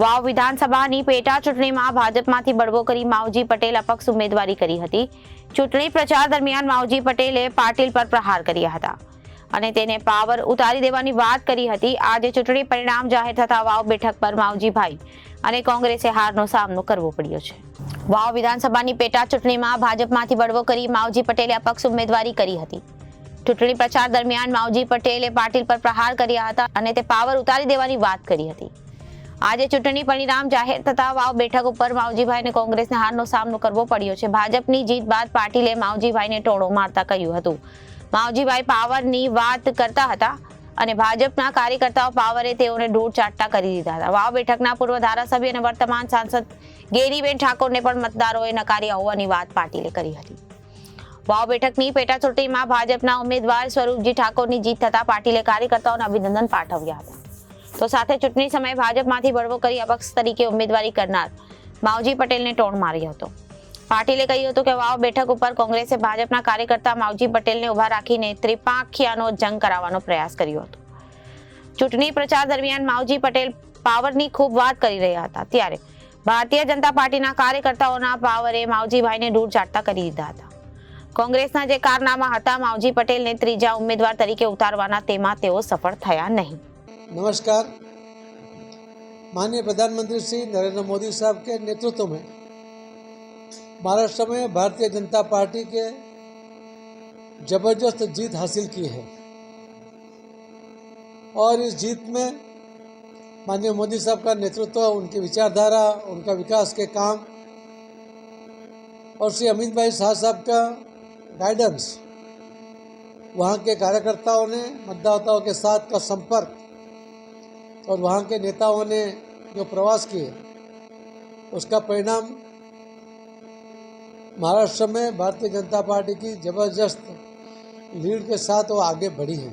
વાવ વિધાનસભાની પેટા ચૂંટણીમાં ભાજપમાંથી બળવો કરી માવજી પટેલ અપક્ષ ઉમેદવારી કરી હતી। ચૂંટણી પ્રચાર દરમિયાન માવજી પટેલે પાટીલ પર પ્રહાર કર્યા હતા અને તેને પાવર ઉતારી દેવાની વાત કરી હતી। આજે ચૂંટણી પરિણામ જાહેર થતા વાવ બેઠક પર માવજીભાઈ અને કોંગ્રેસે હારનો સામનો કરવો પડ્યો છે। વાવ વિધાનસભાની પેટા ચૂંટણીમાં ભાજપમાંથી બળવો કરી માવજી પટેલે અપક્ષ ઉમેદવારી કરી હતી। ચૂંટણી પ્રચાર દરમિયાન માવજી પટેલે પાટીલ પર પ્રહાર કર્યા હતા અને તે પાવર ઉતારી દેવાની વાત કરી હતી। આજે ચૂંટણી પરિણામ જાહેર થતા વાવ બેઠક ઉપર માવજીભાઈ અને કોંગ્રેસને હારનો સામનો કરવો પડ્યો છે। ભાજપની જીત બાદ પાટીલે માવજીભાઈને ટોળો મારતા કહ્યું હતું માવજીભાઈ પાવરની વાત કરતા હતા અને ભાજપના કાર્યકર્તાઓ પાવરે તેઓને ઢોર ચાટતા કરી દીધા હતા। વાવ બેઠકના પૂર્વ ધારાસભ્ય અને વર્તમાન સાંસદ ગેરીબેન ઠાકોરને પણ મતદારોએ નકાર્યા હોવાની વાત પાટીલે કરી હતી। વાવ બેઠકની પેટા ચૂંટણીમાં ભાજપના ઉમેદવાર સ્વરૂપજી ઠાકોરની જીત થતા પાટીલે કાર્યકર્તાઓને અભિનંદન પાઠવ્યા હતા। તો સાથે ચૂંટણી સમયે ભાજપમાંથી બળવો કરી અપક્ષ તરીકે ઉમેદવારી કરનાર માવજી પટેલને ટોણ માર્યો હતો। પાટીલે કહ્યું હતું કે વાવ બેઠક ઉપર કોંગ્રેસે ભાજપના કાર્યકર્તા માવજી પટેલને ઉભા રાખીને ત્રિપાંખિયાનો જંગ કરાવવાનો પ્રયાસ કર્યો હતો। ચૂંટણી પ્રચાર દરમિયાન માવજી પટેલ પાવરની ખૂબ વાત કરી રહ્યા હતા ત્યારે ભારતીય જનતા પાર્ટીના કાર્યકર્તાઓના પાવરે માવજીભાઈને દૂર ચાટતા કરી દીધા હતા। કોંગ્રેસના જે કારનામા હતા માવજી પટેલને ત્રીજા ઉમેદવાર તરીકે ઉતારવાના તેમાં તેઓ સફળ થયા નહીં। नमस्कार। माननीय प्रधानमंत्री श्री नरेंद्र मोदी साहब के नेतृत्व में महाराष्ट्र में भारतीय जनता पार्टी के जबरदस्त जीत हासिल की है और इस जीत में माननीय मोदी साहब का नेतृत्व, उनकी विचारधारा, उनका विकास के काम और श्री अमित भाई शाह साहब का गाइडेंस, वहाँ के कार्यकर्ताओं ने मतदाताओं के साथ का संपर्क और वहाँ के नेताओं ने जो प्रवास किए उसका परिणाम महाराष्ट्र में भारतीय जनता पार्टी की जबरदस्त लीड के साथ वो आगे बढ़ी है।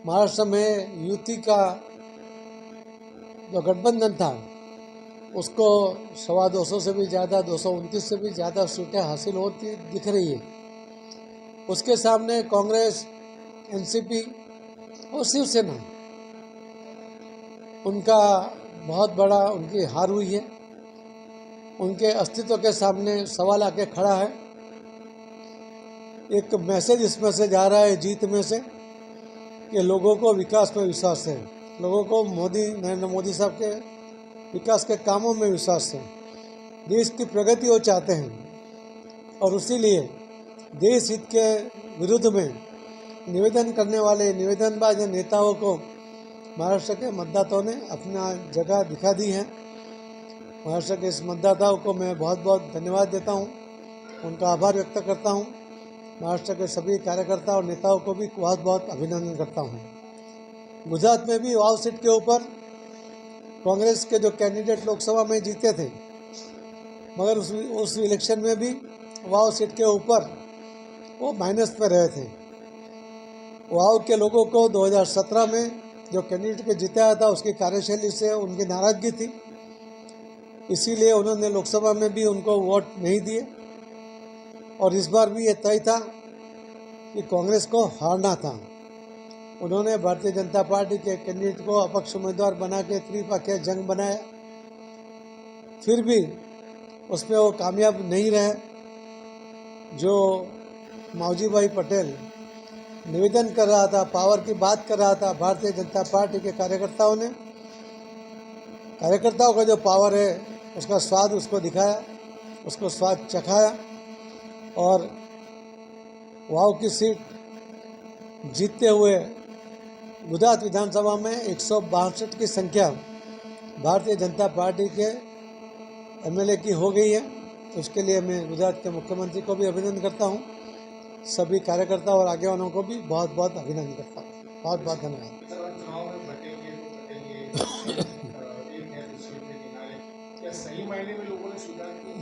महाराष्ट्र में युति का जो गठबंधन था उसको 250 से भी ज़्यादा, 229 से भी ज़्यादा सीटें हासिल होती दिख रही है। उसके सामने कांग्रेस, एनसीपी और शिवसेना, उनका बहुत बड़ा उनकी हार हुई है। उनके अस्तित्व के सामने सवाल आके खड़ा है। एक मैसेज इसमें से जा रहा है जीत में से कि लोगों को विकास में विश्वास है, लोगों को नरेंद्र मोदी साहब के विकास के कामों में विश्वास है, देश की प्रगति वो चाहते हैं और इसीलिए देश हित के विरुद्ध में निवेदन करने वाले निवेदनबाज नेताओं को महाराष्ट्र के मतदाताओं ने अपना जगह दिखा दी है। महाराष्ट्र के इस मतदाताओं को मैं बहुत बहुत धन्यवाद देता हूं, उनका आभार व्यक्त करता हूं। महाराष्ट्र के सभी कार्यकर्ता और नेताओं को भी बहुत बहुत अभिनंदन करता हूं। गुजरात में भी वाव सीट के ऊपर कांग्रेस के जो कैंडिडेट लोकसभा में जीते थे, मगर उस इलेक्शन में भी वाव सीट के ऊपर वो माइनस पर रहे थे। वाव के लोगों को 2017 में जो कैंडिडेट को जिताया था उसकी कार्यशैली से उनकी नाराजगी थी, इसीलिए उन्होंने लोकसभा में भी उनको वोट नहीं दिए और इस बार भी ये तय था कि कांग्रेस को हारना था। उन्होंने भारतीय जनता पार्टी के कैंडिडेट को अपक्ष उम्मीदवार बना के त्रिपक्षीय जंग बनाया, फिर भी उसमें वो कामयाब नहीं रहे। जो मावजी भाई पटेल निवेदन कर रहा था, पावर की बात कर रहा था, भारतीय जनता पार्टी के कार्यकर्ताओं ने, कार्यकर्ताओं का जो पावर है उसका स्वाद उसको दिखाया, उसको स्वाद चखाया और वाव की सीट जीतते हुए गुजरात विधानसभा में 162 की संख्या भारतीय जनता पार्टी के एमएलए की हो गई है। उसके लिए मैं गुजरात के मुख्यमंत्री को भी अभिनंदन करता हूँ, सभी कार्यकर्ता और आगेवानों को भी बहुत बहुत अभिनंदन करता हूँ। बहुत बहुत धन्यवाद।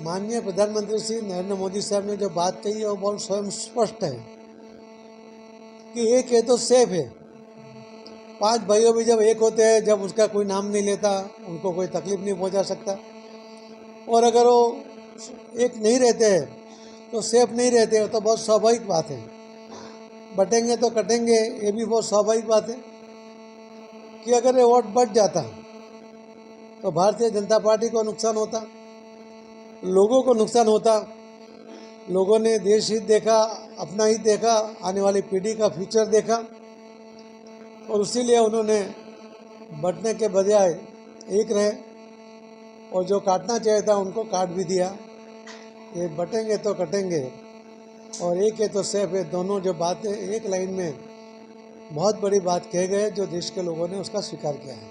माननीय प्रधानमंत्री श्री नरेंद्र मोदी साहब ने जो बात कही है वो बहुत स्वयं स्पष्ट है कि एक है तो सेफ है। 5 भाइयों में जब एक होते हैं, जब उसका कोई नाम नहीं लेता, उनको कोई तकलीफ नहीं पहुंचा सकता, और अगर वो एक नहीं रहते हैं तो सेफ नहीं रहते हो, तो बहुत स्वाभाविक बात है। बटेंगे तो कटेंगे, ये भी बहुत स्वाभाविक बात है कि अगर ये वोट बढ़ जाता तो भारतीय जनता पार्टी को नुकसान होता, लोगों को नुकसान होता। लोगों ने देश हित देखा, अपना हित देखा, आने वाली पीढ़ी का फ्यूचर देखा और इसीलिए उन्होंने बंटने के बजाय एक रहे और जो काटना चाहिए था उनको काट भी दिया। ये बटेंगे तो कटेंगे और एक है तो सेफ है, दोनों जो बातें एक लाइन में बहुत बड़ी बात कह गए जो देश के लोगों ने उसका स्वीकार किया है।